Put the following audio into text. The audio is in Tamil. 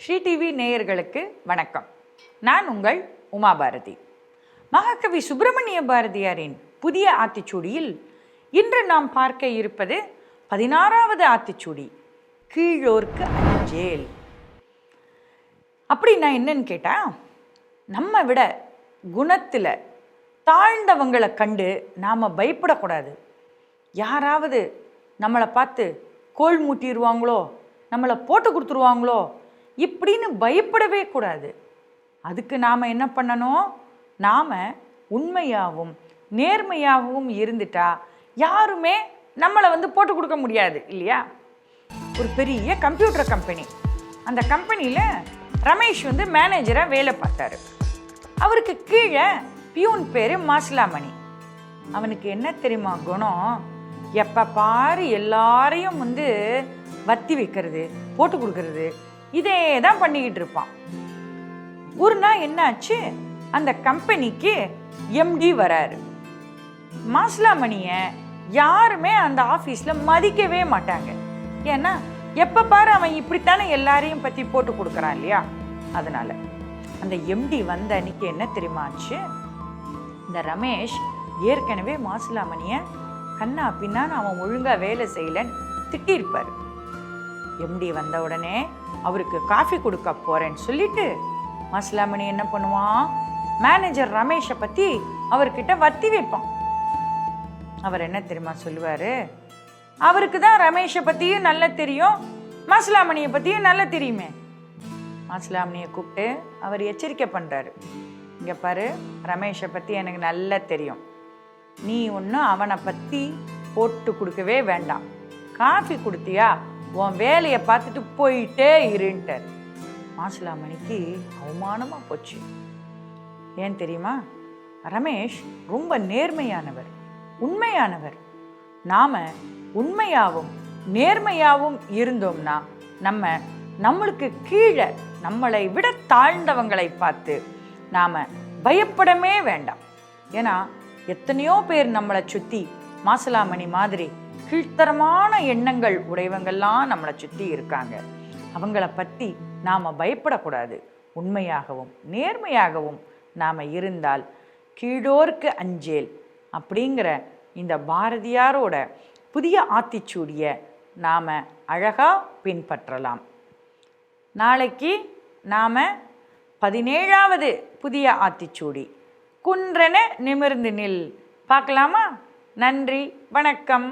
ஸ்ரீ டிவி நேயர்களுக்கு வணக்கம். நான் உங்கள் உமா பாரதி. மகாகவி சுப்பிரமணிய பாரதியாரின் புதிய ஆத்திச்சூடியில் இன்று நாம் பார்க்க இருப்பது 16வது ஆத்திச்சூடி, கீழோர்க்கு அஞ்சேல். அப்படின்னா என்னன்னு கேட்டால், நம்ம விட குணத்தில் தாழ்ந்தவங்களை கண்டு நாம் பயப்படக்கூடாது. யாராவது நம்மளை பார்த்து கோல் மூட்டிடுவாங்களோ, நம்மளை போட்டு கொடுத்துருவாங்களோ இப்படின்னு பயப்படவே கூடாது. அதுக்கு நாம் என்ன பண்ணணும்? நாம் உண்மையாகவும் நேர்மையாகவும் இருந்துட்டா யாருமே நம்மளை போட்டு கொடுக்க முடியாது இல்லையா? ஒரு பெரிய கம்ப்யூட்டர் கம்பெனி, அந்த கம்பெனியில் ரமேஷ் மேனேஜராக வேலை பார்த்தாரு. அவருக்கு கீழே பியூன் பேர் மாசிலாமணி. அவனுக்கு என்ன தெரியுமா குணம்? எப்போ பாரு எல்லாரையும் வத்தி வைக்கிறது, போட்டு கொடுக்கறது, இதே தான் பண்ணிக்கிட்டு இருப்பான். ஒரு நாள் என்னாச்சு, அந்த கம்பெனிக்கு எம்டி வராரு. மாசிலாமணியை யாருமே அந்த ஆஃபீஸில் மதிக்கவே மாட்டாங்க. ஏன்னா எப்போ பாரு அவன் இப்படித்தானே எல்லாரையும் பற்றி போட்டு கொடுக்குறான் இல்லையா? அதனால அந்த எம்டி வந்த அன்னைக்கு என்ன தெரியுமா ஆச்சு? இந்த ரமேஷ் ஏற்கனவே மாசிலாமணியை கண்ணா பின்னான்னு அவன் ஒழுங்காக வேலை செய்யலன்னு திட்டிருப்பார். எம்டி வந்த உடனே அவருக்கு காஃபி கொடுக்க போகிறேன்னு சொல்லிட்டு மாசிலாமணி என்ன பண்ணுவான்? மேனேஜர் ரமேஷை பற்றி அவர்கிட்ட வத்தி வைப்பான். அவர் என்ன தெரியுமா சொல்லுவார்? அவருக்கு தான் ரமேஷை பற்றியும் நல்லா தெரியும், மாசிலாமணியை பற்றியும் நல்லா தெரியுமே. மாசிலாமணியை கூப்பிட்டு அவர் எச்சரிக்கை பண்ணுறாரு. இங்கே பாரு, ரமேஷை பற்றி எனக்கு நல்லா தெரியும், நீ ஒன்றும் அவனை பற்றி போட்டு கொடுக்கவே வேண்டாம். காஃபி கொடுத்தியா, உன் வேலையை பார்த்துட்டு போயிட்டே இருன்ட்டார். மாசிலாமணிக்கு அவமானமாக போச்சு. ஏன் தெரியுமா? ரமேஷ் ரொம்ப நேர்மையானவர், உண்மையானவர். நாம் உண்மையாகவும் நேர்மையாகவும் இருந்தோம்னா நம்மளுக்கு கீழே நம்மளை விட தாழ்ந்தவங்களை பார்த்து நாம் பயப்படவே வேண்டாம். ஏன்னா எத்தனையோ பேர் நம்மளை சுற்றி மாசிலாமணி மாதிரி கீழ்த்தரமான எண்ணங்கள் உடையவங்கள்லாம் நம்மளை சுற்றி இருக்காங்க. அவங்கள பற்றி நாம் பயப்படக்கூடாது. உண்மையாகவும் நேர்மையாகவும் நாம் இருந்தால் கீழோர்க்கு அஞ்சேல் அப்படிங்கிற இந்த பாரதியாரோட புதிய ஆத்திச்சூடியை நாம் அழகாக பின்பற்றலாம். நாளைக்கு நாம் 17வது புதிய ஆத்திச்சூடி, குன்றென நிமிர்ந்து நில், பார்க்கலாமா? நன்றி, வணக்கம்.